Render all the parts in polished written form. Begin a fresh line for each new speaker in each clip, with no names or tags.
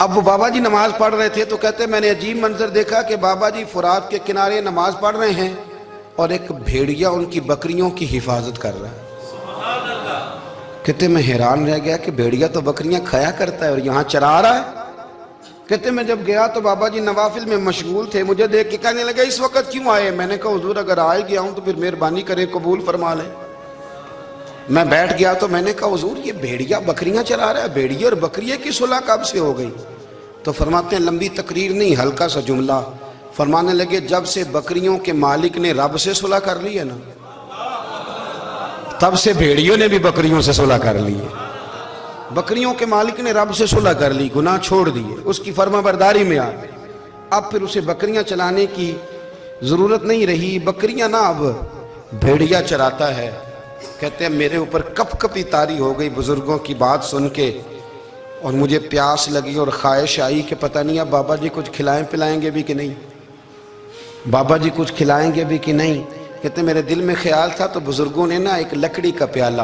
اب وہ بابا جی نماز پڑھ رہے تھے تو کہتے میں نے عجیب منظر دیکھا کہ بابا جی فرات کے کنارے نماز پڑھ رہے ہیں اور ایک بھیڑیا ان کی بکریوں کی حفاظت کر رہا ہے۔ کہتے میں حیران رہ گیا کہ بھیڑیا تو بکریاں کھایا کرتا ہے اور یہاں چرا رہا ہے۔ کہتے میں جب گیا تو بابا جی نوافل میں مشغول تھے، مجھے دیکھ کے کہنے لگے اس وقت کیوں آئے؟ میں نے کہا حضور اگر آئے گیا ہوں تو پھر مہربانی کرے قبول فرما لیں۔ میں بیٹھ گیا تو میں نے کہا حضور یہ بھیڑیا بکریاں چرا رہا ہے، بھیڑیا اور بکریے کی صلح کب سے ہو گئی؟ تو فرماتے ہیں لمبی تقریر نہیں، ہلکا سا جملہ، فرمانے لگے جب سے بکریوں کے مالک نے رب سے صلح کر لی ہے نا، تب سے بھیڑیوں نے بھی بکریوں سے صلح کر لی ہے۔ بکریوں کے مالک نے رب سے صلح کر لی، گناہ چھوڑ دیے، اس کی فرما برداری میں آ گئے، اب پھر اسے بکریاں چلانے کی ضرورت نہیں رہی، بکریاں نہ اب بھیڑیا چراتا ہے۔ کہتے ہیں میرے اوپر کپ کپی طاری ہو گئی بزرگوں کی بات سن کے، اور مجھے پیاس لگی اور خواہش آئی کہ پتہ نہیں اب بابا جی کچھ کھلائیں پلائیں گے بھی کہ نہیں، بابا جی کچھ کھلائیں گے بھی کہ نہیں۔ کہتے میرے دل میں خیال تھا تو بزرگوں نے نا ایک لکڑی کا پیالہ،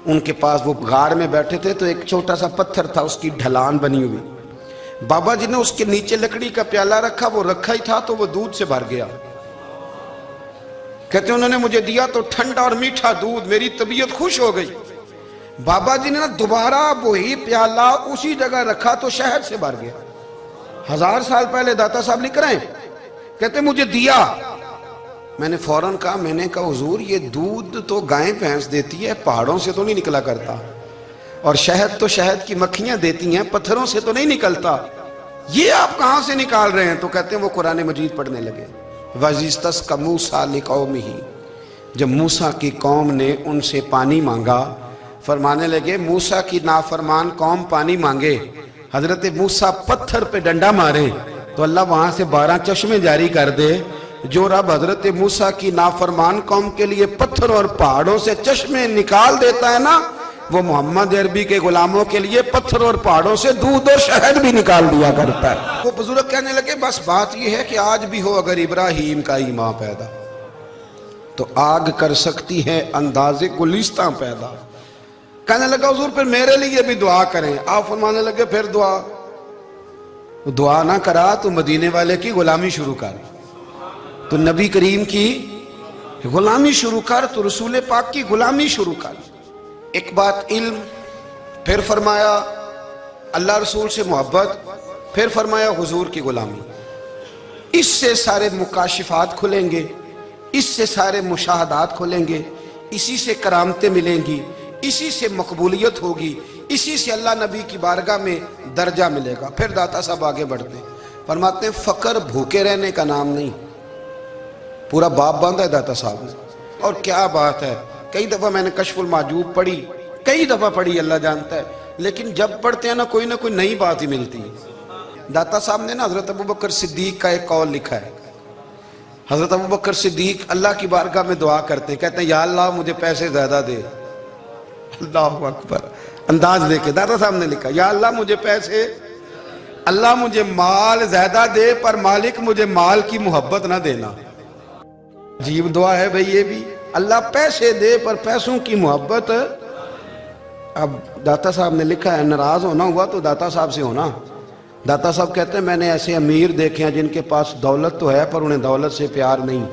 ان کے پاس وہ غار میں بیٹھے تھے تو ایک چھوٹا سا پتھر تھا، اس کی ڈھلان بنی ہوئی، بابا جی نے اس کے نیچے لکڑی کا پیالہ رکھا، وہ رکھا ہی تھا تو وہ دودھ سے بھر گیا۔ کہتے انہوں نے مجھے دیا تو ٹھنڈا اور میٹھا دودھ، میری طبیعت خوش ہو گئی۔ بابا جی نے دوبارہ وہی پیالہ اسی جگہ رکھا تو شہد سے بھر گیا۔ 1000 سال پہلے داتا صاحب لکھ رہے ہیں، کہتے مجھے دیا، میں نے فوراً کہا، میں نے کہا حضور یہ دودھ تو گائیں بھینس دیتی ہے، پہاڑوں سے تو نہیں نکلا کرتا، اور شہد تو شہد کی مکھیاں دیتی ہیں، پتھروں سے تو نہیں نکلتا، یہ آپ کہاں سے نکال رہے ہیں؟ تو کہتے ہیں وہ قرآن مجید پڑھنے لگے۔ وَإِذِ اسْتَسْقَى مُوسَىٰ لِقَوْمِهِ، جب موسیٰ کی قوم نے ان سے پانی مانگا، فرمانے لگے موسیٰ کی نافرمان قوم پانی مانگے، حضرت موسیٰ پتھر پہ ڈنڈا مارے تو اللہ وہاں سے 12 چشمے جاری کر دے۔ جو رب حضرت موسیٰ کی نافرمان قوم کے لیے پتھر اور پہاڑوں سے چشمے نکال دیتا ہے نا، وہ محمد عربی کے غلاموں کے لیے پتھر اور پہاڑوں سے دودھ اور شہد بھی نکال دیا کرتا ہے۔ وہ بزرگ کہنے لگے بس بات یہ ہے کہ آج بھی ہو اگر ابراہیم کا ایمان پیدا تو آگ کر سکتی ہے انداز گلستاں پیدا۔ کہنے لگا حضور پھر میرے لیے بھی دعا کریں۔ آپ فرمانے لگے پھر دعا نہ کرا تو مدینے والے کی غلامی شروع کر، تو نبی کریم کی غلامی شروع کر، تو رسول پاک کی غلامی شروع کر۔ ایک بات علم، پھر فرمایا اللہ رسول سے محبت، پھر فرمایا حضور کی غلامی۔ اس سے سارے مکاشفات کھلیں گے، اس سے سارے مشاہدات کھلیں گے، اسی سے کرامتیں ملیں گی، اسی سے مقبولیت ہوگی، اسی سے اللہ نبی کی بارگاہ میں درجہ ملے گا۔ پھر داتا صاحب آگے بڑھتے ہیں، فرماتے ہیں فقر بھوکے رہنے کا نام نہیں، پورا باب باندھا ہے داتا صاحب نے۔ اور کیا بات ہے، کئی دفعہ میں نے کشف المعجوب پڑھی، کئی دفعہ پڑھی، اللہ جانتا ہے، لیکن جب پڑھتے ہیں نہ کوئی نئی بات ہی ملتی ہے۔ داتا صاحب نے نا حضرت ابوبکر صدیق کا ایک قول لکھا ہے۔ حضرت ابوبکر صدیق اللہ کی بارگاہ میں دعا کرتے ہیں، کہتے ہیں یا اللہ مجھے پیسے زیادہ دے۔ اللہ اکبر، انداز دیکھے داتا صاحب نے لکھا یا اللہ مجھے پیسے، اللہ مجھے مال زیادہ دے پر مالک مجھے مال کی محبت نہ دینا۔ عجیب دعا ہے بھئی یہ بھی، اللہ پیسے دے پر پیسوں کی محبت۔ اب داتا صاحب نے لکھا ہے ناراض ہونا ہوا تو داتا صاحب سے ہونا۔ داتا صاحب کہتے ہیں میں نے ایسے امیر دیکھے ہیں جن کے پاس دولت تو ہے پر انہیں دولت سے پیار نہیں،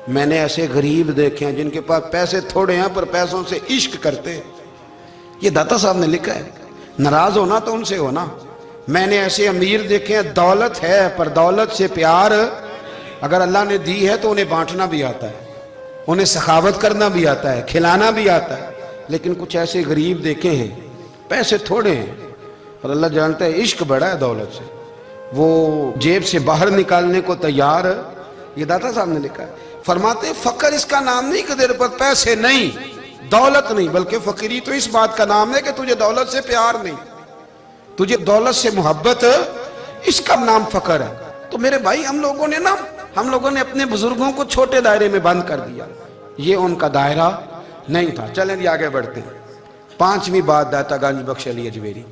میں نے ایسے غریب دیکھے ہیں جن کے پاس پیسے تھوڑے ہیں پر پیسوں سے عشق کرتے ہیں۔ یہ داتا صاحب نے لکھا ہے، ناراض ہونا تو ان سے ہونا۔ میں نے ایسے امیر دیکھے ہیں دولت ہے پر دولت سے پیار، اگر اللہ نے دی ہے تو انہیں بانٹنا بھی آتا ہے، انہیں سخاوت کرنا بھی آتا ہے، کھلانا بھی آتا ہے، لیکن کچھ ایسے غریب دیکھے ہیں پیسے تھوڑے ہیں اور اللہ جانتا ہے عشق بڑا ہے دولت سے، وہ جیب سے باہر نکالنے کو تیار۔ یہ داتا صاحب نے لکھا ہے، فرماتے ہیں فقر اس کا نام نہیں کہ تیرے پر پیسے نہیں، دولت نہیں، بلکہ فقیری تو اس بات کا نام ہے کہ تجھے دولت سے پیار نہیں، تجھے دولت سے محبت، اس کا نام فقر ہے۔ تو میرے بھائی ہم لوگوں نے اپنے بزرگوں کو چھوٹے دائرے میں بند کر دیا، یہ ان کا دائرہ نہیں تھا۔ چلیں جی آگے بڑھتے ہیں۔ 5ویں بات داتا گنج بخش علی اجمیری،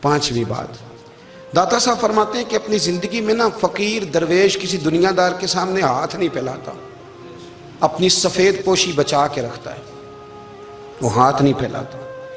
5ویں بات داتا صاحب فرماتے ہیں کہ اپنی زندگی میں نا فقیر درویش کسی دنیا دار کے سامنے ہاتھ نہیں پھیلاتا، اپنی سفید پوشی بچا کے رکھتا ہے، وہ ہاتھ نہیں پھیلاتا۔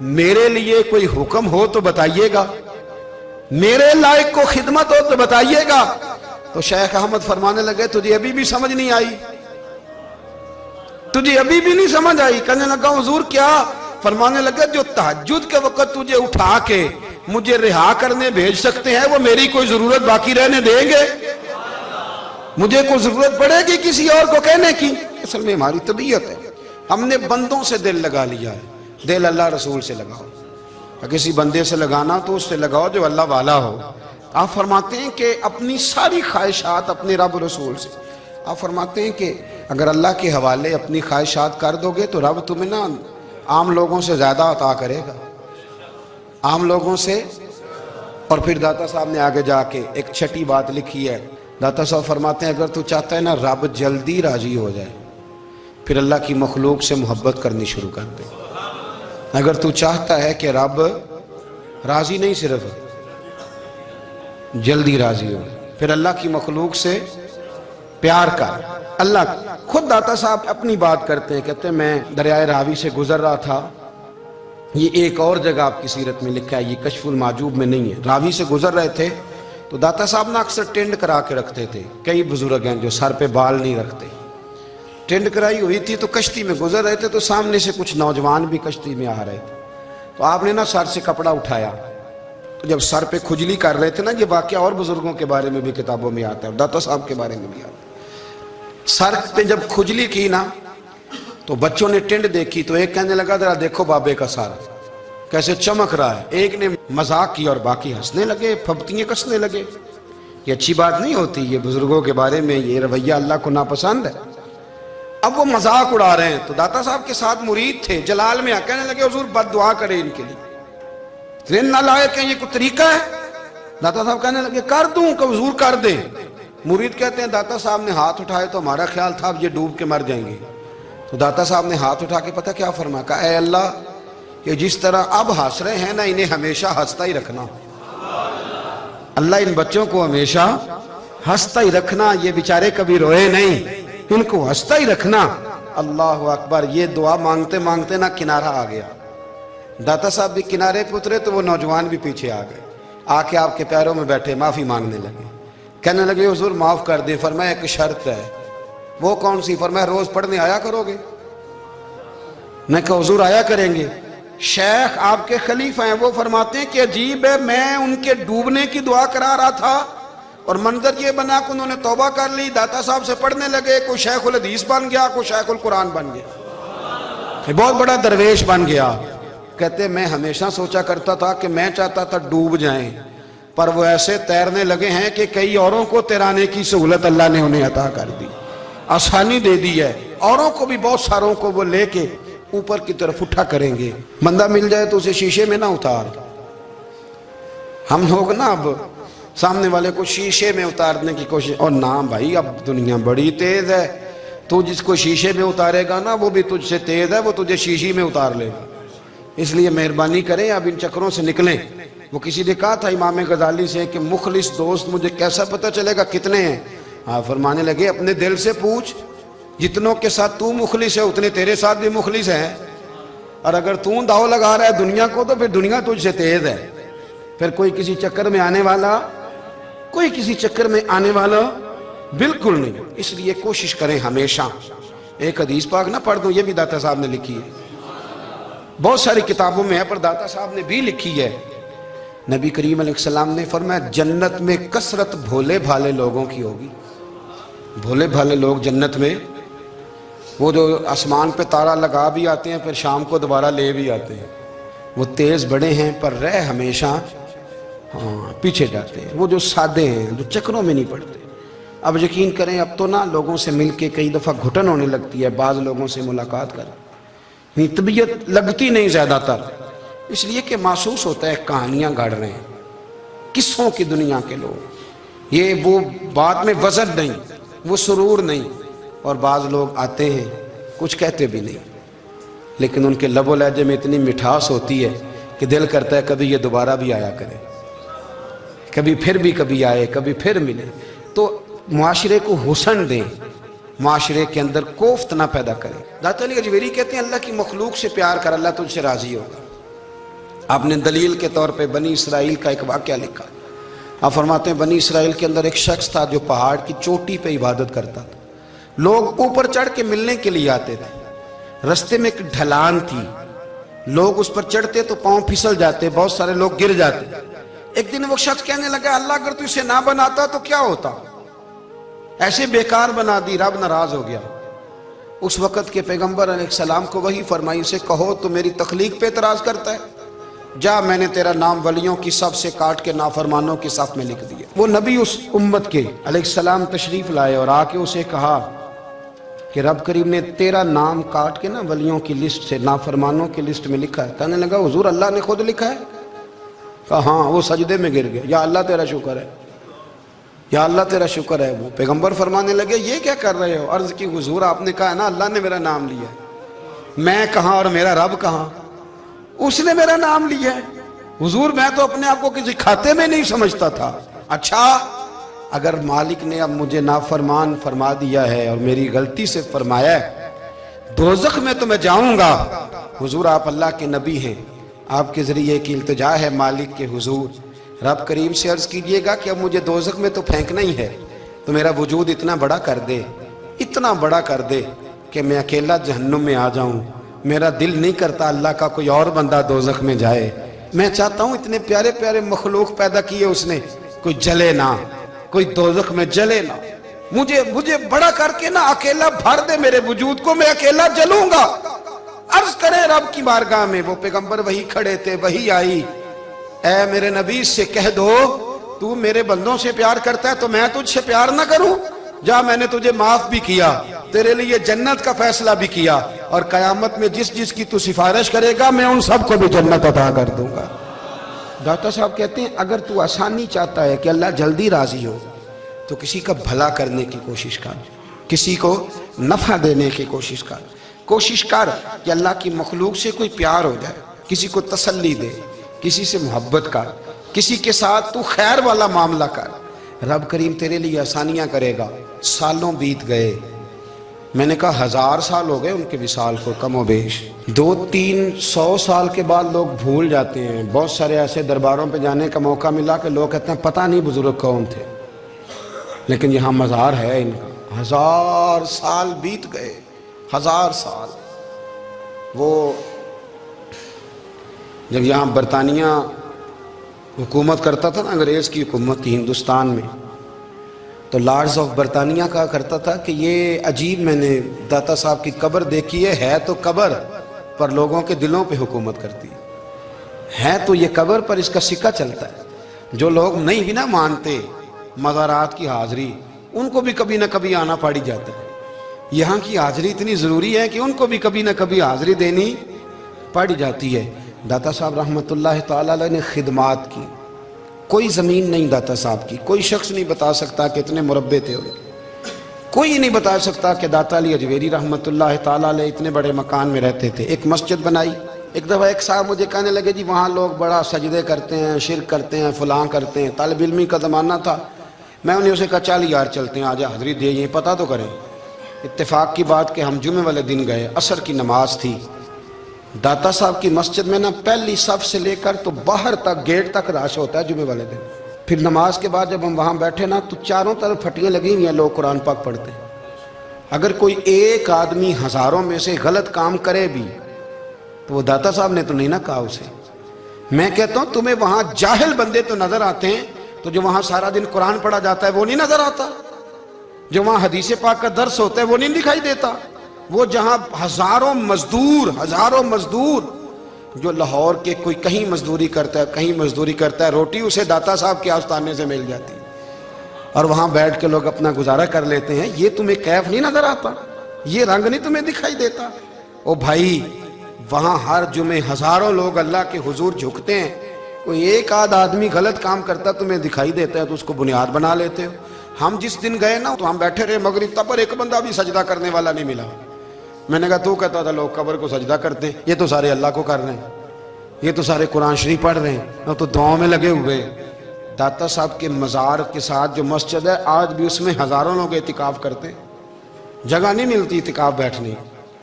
میرے لیے کوئی حکم ہو تو بتائیے گا، میرے لائق کو خدمت ہو تو بتائیے گا۔ تو شیخ احمد فرمانے لگے تجھے ابھی بھی سمجھ نہیں آئی، تجھے ابھی بھی نہیں سمجھ آئی؟ کہنے لگا حضور کیا؟ فرمانے لگے جو تہجد کے وقت تجھے اٹھا کے مجھے رہا کرنے بھیج سکتے ہیں وہ میری کوئی ضرورت باقی رہنے دیں گے؟ مجھے کوئی ضرورت پڑے گی کسی اور کو کہنے کی؟ اصل میں ہماری طبیعت ہے، ہم نے بندوں سے دل لگا لیا ہے۔ دل اللہ رسول سے لگاؤ، کسی بندے سے لگانا تو اس سے لگاؤ جو اللہ والا ہو۔ آپ فرماتے ہیں کہ اپنی ساری خواہشات اپنے رب رسول سے، آپ فرماتے ہیں کہ اگر اللہ کے حوالے اپنی خواہشات کر دو گے تو رب تمہیں نا عام لوگوں سے زیادہ عطا کرے گا، عام لوگوں سے۔ اور پھر داتا صاحب نے آگے جا کے ایک چھٹی بات لکھی ہے، داتا صاحب فرماتے ہیں اگر تو چاہتا ہے نا رب جلدی راضی ہو جائے پھر اللہ کی مخلوق سے محبت کرنی شروع کر دے۔ اگر تو چاہتا ہے کہ رب راضی نہیں صرف جلدی راضی ہو پھر اللہ کی مخلوق سے پیار کر۔ اللہ خود داتا صاحب اپنی بات کرتے ہیں، کہتے ہیں میں دریائے راوی سے گزر رہا تھا، یہ ایک اور جگہ آپ کی سیرت میں لکھا ہے، یہ کشف المعجوب میں نہیں ہے۔ راوی سے گزر رہے تھے تو داتا صاحب نے اکثر ٹینڈ کرا کے رکھتے تھے، کئی بزرگ ہیں جو سر پہ بال نہیں رکھتے، ٹینڈ کرائی ہوئی تھی تو کشتی میں گزر رہے تھے تو سامنے سے کچھ نوجوان بھی کشتی میں آ رہے تھے، تو آپ نے نا سر سے کپڑا اٹھایا، تو جب سر پہ کھجلی کر رہے تھے نا، یہ واقعہ اور بزرگوں کے بارے میں بھی کتابوں میں آتا ہے اور داتا صاحب کے بارے میں بھی آتا ہے، سر پہ جب کھجلی کی نا تو بچوں نے ٹینڈ دیکھی تو ایک کہنے لگا ذرا دیکھو بابے کا سر کیسے چمک رہا ہے، ایک نے مذاق کی اور باقی ہنسنے لگے، پھپتیاں کسنے لگے۔ یہ اچھی بات نہیں ہوتی، یہ بزرگوں کے بارے میں یہ رویہ اللہ کو ناپسند ہے۔ اب وہ مذاق اڑا رہے ہیں تو داتا صاحب کے ساتھ مرید تھے، جلال میں کہنے لگے حضور بد دعا کرے ان کے لیے، ذہن نہ لائے کہ یہ کوئی طریقہ ہے؟ داتا صاحب کہنے لگے کر دوں کہ حضور کر دیں۔ مرید کہتے ہیں داتا صاحب نے ہاتھ اٹھائے تو ہمارا خیال تھا اب یہ ڈوب کے مر جائیں گے، تو داتا صاحب نے ہاتھ اٹھا کے پتہ کیا فرمایا، کہا اے اللہ یہ جس طرح اب ہنس رہے ہیں نا انہیں ہمیشہ ہنستا ہی رکھنا، اللہ ان بچوں کو ہمیشہ ہنستا ہی رکھنا، یہ بیچارے کبھی روئے نہیں، ان کو ہنستا ہی رکھنا۔ اللہ اکبر، یہ دعا مانگتے مانگتے نا کنارہ آ گیا، داتا صاحب بھی کنارے پہ اترے تو وہ نوجوان بھی پیچھے آ گئے، آ کے آپ کے پیروں میں بیٹھے معافی مانگنے لگے، کہنے لگے حضور معاف کر دیں۔ فرمایا ایک شرط ہے، وہ کون سی؟ فرمایا روز پڑھنے آیا کرو گے؟ میں کہا حضور آیا کریں گے۔ شیخ آپ کے خلیفہ ہیں، وہ فرماتے ہیں کہ عجیب ہے، میں ان کے ڈوبنے کی دعا کرا رہا تھا اور منظر یہ بنا کہ انہوں نے توبہ کر لی، داتا صاحب سے پڑھنے لگے، کوئی شیخ الحدیث بن گیا، کوئی شیخ القرآن بن گیا، بہت بڑا درویش بن گیا۔ کہتے میں ہمیشہ سوچا کرتا تھا کہ میں چاہتا تھا ڈوب جائیں، پر وہ ایسے تیرنے لگے ہیں کہ کئی اوروں کو تیرانے کی سہولت اللہ نے انہیں عطا کر دی، آسانی دے دی ہے، اوروں کو بھی بہت ساروں کو وہ لے کے اوپر کی طرف اٹھا کریں گے۔ بندہ مل جائے تو اسے شیشے میں نہ اتار، ہم لوگ نا اب سامنے والے کو شیشے میں اتارنے کی کوشش، اور نہ بھائی اب دنیا بڑی تیز ہے، تو جس کو شیشے میں اتارے گا نا وہ بھی تجھ سے تیز ہے، وہ تجھے شیشی میں اتار لے گا۔ اس لیے مہربانی کریں اب ان چکروں سے نکلیں۔ وہ کسی نے کہا تھا امام غزالی سے کہ مخلص دوست مجھے کیسا پتہ چلے گا کتنے ہیں؟ فرمانے لگے اپنے دل سے پوچھ، جتنوں کے ساتھ تو مخلص ہے اتنے تیرے ساتھ بھی مخلص ہیں، اور اگر تو داؤ لگا رہا ہے دنیا کو تو پھر دنیا تجھ سے تیز ہے، پھر کوئی کسی چکر میں آنے والا بالکل نہیں۔ اس لیے کوشش کریں ہمیشہ، ایک حدیث پاک نہ پڑھ دوں، یہ بھی داتا صاحب نے لکھی ہے، بہت ساری کتابوں میں ہے پر داتا صاحب نے بھی لکھی ہے۔ نبی کریم علیہ السلام نے فرمایا جنت میں کثرت بھولے بھالے لوگوں کی ہوگی، بھولے بھالے لوگ جنت میں، وہ جو آسمان پہ تارا لگا بھی آتے ہیں پھر شام کو دوبارہ لے بھی آتے ہیں، وہ تیز بڑے ہیں پر رہ ہمیشہ پیچھے جاتے ہیں، وہ جو سادے ہیں جو چکروں میں نہیں پڑتے۔ اب یقین کریں اب تو نا لوگوں سے مل کے کئی دفعہ گھٹن ہونے لگتی ہے، بعض لوگوں سے ملاقات کر طبیعت لگتی نہیں زیادہ تر، اس لیے کہ محسوس ہوتا ہے کہانیاں گاڑ رہے ہیں، قصوں کی دنیا کے لوگ، یہ وہ بات میں وزن نہیں، وہ سرور نہیں، اور بعض لوگ آتے ہیں کچھ کہتے بھی نہیں، لیکن ان کے لب و لہجے میں اتنی مٹھاس ہوتی ہے کہ دل کرتا ہے کبھی یہ دوبارہ بھی آیا کرے، کبھی آئے، کبھی پھر ملے۔ تو معاشرے کو حسن دیں، معاشرے کے اندر کوفت نہ پیدا کریں۔ داتا علی اجویری کہتے ہیں اللہ کی مخلوق سے پیار کر، اللہ تجھ سے راضی ہوگا۔ آپ نے دلیل کے طور پہ بنی اسرائیل کا ایک واقعہ لکھا. آپ فرماتے ہیں بنی اسرائیل کے اندر ایک شخص تھا جو پہاڑ کی چوٹی پہ عبادت کرتا تھا. لوگ اوپر چڑھ کے ملنے کے لیے آتے تھے. رستے میں ایک ڈھلان تھی, لوگ اس پر چڑھتے تو پاؤں پھسل جاتے, بہت سارے لوگ گر جاتے. ایک دن وہ شخص کہنے لگا اللہ اگر تو اسے نہ بناتا تو کیا ہوتا, ایسے بیکار بنا دی. رب ناراض ہو گیا. اس وقت کے پیغمبر علیہ السلام کو وہی فرمائی اسے کہو تو میری تخلیق پہ اعتراض کرتا ہے, جا میں نے تیرا نام ولیوں کی صف سے کاٹ کے نافرمانوں کی صف میں لکھ دیا. وہ نبی اس امت کے علیہ السلام تشریف لائے اور آ کے اسے کہا کہ رب کریم نے تیرا نام کاٹ کے نا ولیوں کی لسٹ سے نافرمانوں کی لسٹ میں لکھا ہے. کہنے لگا حضور اللہ نے خود لکھا ہے؟ کہا ہاں. وہ سجدے میں گر گیا, یا اللہ تیرا شکر ہے, یا اللہ تیرا شکر ہے. وہ پیغمبر فرمانے لگے یہ کیا کر رہے ہو؟ عرض کی حضور آپ نے کہا ہے نا اللہ نے میرا نام لیا ہے, میں کہاں اور میرا رب کہاں؟ اس نے میرا نام لیا ہے. حضور میں تو اپنے آپ کو کسی کھاتے میں نہیں سمجھتا تھا. اچھا اگر مالک نے اب مجھے نافرمان فرما دیا ہے اور میری غلطی سے فرمایا ہے, دوزخ میں تو میں جاؤں گا. حضور آپ اللہ کے نبی ہیں, آپ کے ذریعے کی التجا ہے مالک کے حضور, رب کریم سے عرض کیجئے گا کہ اب مجھے دوزخ میں تو پھینکنا ہی ہے, تو میرا وجود اتنا بڑا کر دے, اتنا بڑا کر دے کہ میں اکیلا جہنم میں آ جاؤں. میرا دل نہیں کرتا اللہ کا کوئی اور بندہ دوزخ میں جائے. میں چاہتا ہوں اتنے پیارے پیارے مخلوق پیدا کیے اس نے, کوئی جلے نہ, کوئی دوزخ میں جلے نہ. مجھے بڑا کر کے نا اکیلا بھر دے میرے وجود کو, میں اکیلا جلوں گا. عرض کرے رب کی بارگاہ میں. وہ پیغمبر وہی کھڑے تھے, وہی آئی, اے میرے نبی سے کہہ دو تو میرے بندوں سے پیار کرتا ہے تو میں تجھ سے پیار نہ کروں؟ جا میں نے تجھے معاف بھی کیا, تیرے لیے جنت کا فیصلہ بھی کیا, اور قیامت میں جس کی تو سفارش کرے گا میں ان سب کو بھی جنت عطا کر دوں گا. داتا صاحب کہتے ہیں اگر تو آسانی چاہتا ہے کہ اللہ جلدی راضی ہو تو کسی کا بھلا کرنے کی کوشش کر, کسی کو نفع دینے کی کوشش کر کہ اللہ کی مخلوق سے کوئی پیار ہو جائے, کسی کو تسلی دے, کسی سے محبت کر, کسی کے ساتھ تو خیر والا معاملہ کر. رب کریم تیرے لیے آسانیاں کرے گا. سالوں بیت گئے, میں نے کہا 1000 سال ہو گئے ان کے وصال کو کم و بیش. 200-300 سال کے بعد لوگ بھول جاتے ہیں. بہت سارے ایسے درباروں پہ جانے کا موقع ملا کہ لوگ کہتے ہیں پتہ نہیں بزرگ کون تھے, لیکن یہاں مزار ہے ان کا. 1000 سال بیت گئے, 1000 سال. وہ جب یہاں برطانیہ حکومت کرتا تھا نا, انگریز کی حکومت تھی ہندوستان میں, تو لارڈز آف برطانیہ کہا کرتا تھا کہ یہ عجیب, میں نے داتا صاحب کی قبر دیکھی ہے تو قبر پر لوگوں کے دلوں پہ حکومت کرتی ہے تو یہ قبر پر اس کا سکہ چلتا ہے. جو لوگ نہیں بھی نہ مانتے مزارات کی حاضری, ان کو بھی کبھی نہ کبھی آنا پڑ جاتا ہے. یہاں کی حاضری اتنی ضروری ہے کہ ان کو بھی کبھی نہ کبھی حاضری دینی پڑ جاتی ہے. داتا صاحب رحمۃ اللہ تعالی علیہ نے خدمات کی, کوئی زمین نہیں داتا صاحب کی. کوئی شخص نہیں بتا سکتا کہ اتنے مربع تھے, کوئی نہیں بتا سکتا کہ داتا علی اجویری رحمۃ اللہ تعالی علیہ اتنے بڑے مکان میں رہتے تھے. ایک مسجد بنائی. ایک دفعہ ایک صاحب مجھے کہنے لگے جی وہاں لوگ بڑا سجدے کرتے ہیں, شرک کرتے ہیں, فلاں کرتے ہیں. طالب علمی کا زمانہ تھا. میں انہیں اسے کہا چل یار چلتے ہیں, آجا حاضری دے, یہ پتہ تو کریں. اتفاق کی بات کہ ہم جمعے والے دن گئے, عصر کی نماز تھی. داتا صاحب کی مسجد میں نا پہلی صف سے لے کر تو باہر تک گیٹ تک رش ہوتا ہے جمعے والے دن. پھر نماز کے بعد جب ہم وہاں بیٹھے نا تو چاروں طرف پھٹیاں لگی ہوئی ہیں, لوگ قرآن پاک پڑھتے ہیں. اگر کوئی ایک آدمی ہزاروں میں سے غلط کام کرے بھی تو وہ داتا صاحب نے تو نہیں نہ کہا اسے. میں کہتا ہوں تمہیں وہاں جاہل بندے تو نظر آتے ہیں, تو جو وہاں سارا دن قرآن پڑھا جاتا ہے وہ نہیں نظر آتا, جو وہاں حدیث پاک کا درس ہوتا ہے وہ نہیں دکھائی دیتا. وہ جہاں ہزاروں مزدور جو لاہور کے کوئی کہیں مزدوری کرتا ہے, روٹی اسے داتا صاحب کے آستانے سے مل جاتی ہے, اور وہاں بیٹھ کے لوگ اپنا گزارا کر لیتے ہیں. یہ تمہیں کیف نہیں نظر آتا, یہ رنگ نہیں تمہیں دکھائی دیتا. او بھائی وہاں ہر جمعے ہزاروں لوگ اللہ کے حضور جھکتے ہیں, کوئی ایک آدھ آدمی غلط کام کرتا تمہیں دکھائی دیتا ہے تو اس کو بنیاد بنا لیتے ہو. ہم جس دن گئے نا تو ہم بیٹھے رہے مغرب تک, پر ایک بندہ بھی سجدہ کرنے والا نہیں ملا. میں نے کہا تو کہتا تھا لوگ قبر کو سجدہ کرتے ہیں, یہ تو سارے اللہ کو کر رہے ہیں, یہ تو سارے قرآن شریف پڑھ رہے ہیں, تو دعاؤں میں لگے ہوئے. داتا صاحب کے مزار کے ساتھ جو مسجد ہے آج بھی اس میں ہزاروں لوگ اعتکاف کرتے ہیں, جگہ نہیں ملتی اعتکاف بیٹھنے.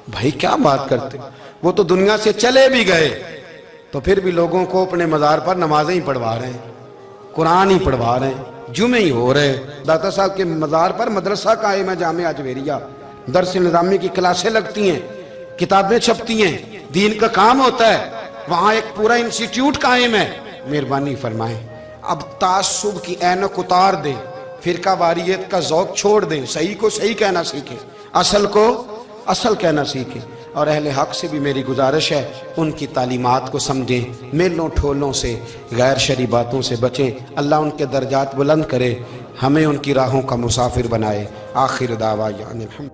بھائی کیا بات کرتے, وہ تو دنیا سے چلے بھی گئے, تو پھر بھی لوگوں کو اپنے مزار پر نمازیں ہی پڑھوا رہے ہیں، قرآن ہی پڑھوا رہے ہیں، جمعے ہی ہو رہے ہیں۔ داتا صاحب کے مزار پر مدرسہ قائم ہے جامعہ اجویریہ، درس نظامی کی کلاسیں لگتی ہیں، کتابیں چھپتی ہیں، دین کا کام ہوتا ہے، وہاں ایک پورا انسٹیٹیوٹ قائم ہے۔ مہربانی فرمائیں اب تعصب کی اینک اتار دیں، فرقہ واریت کا ذوق چھوڑ دیں، صحیح کو صحیح کہنا سیکھیں، اصل کو اصل کہنا سیکھیں۔ اور اہل حق سے بھی میری گزارش ہے ان کی تعلیمات کو سمجھیں، میلوں ٹھولوں سے، غیر شرعی باتوں سے بچیں۔ اللہ ان کے درجات بلند کرے، ہمیں ان کی راہوں کا مسافر بنائے۔ آخر دعوانا الحمد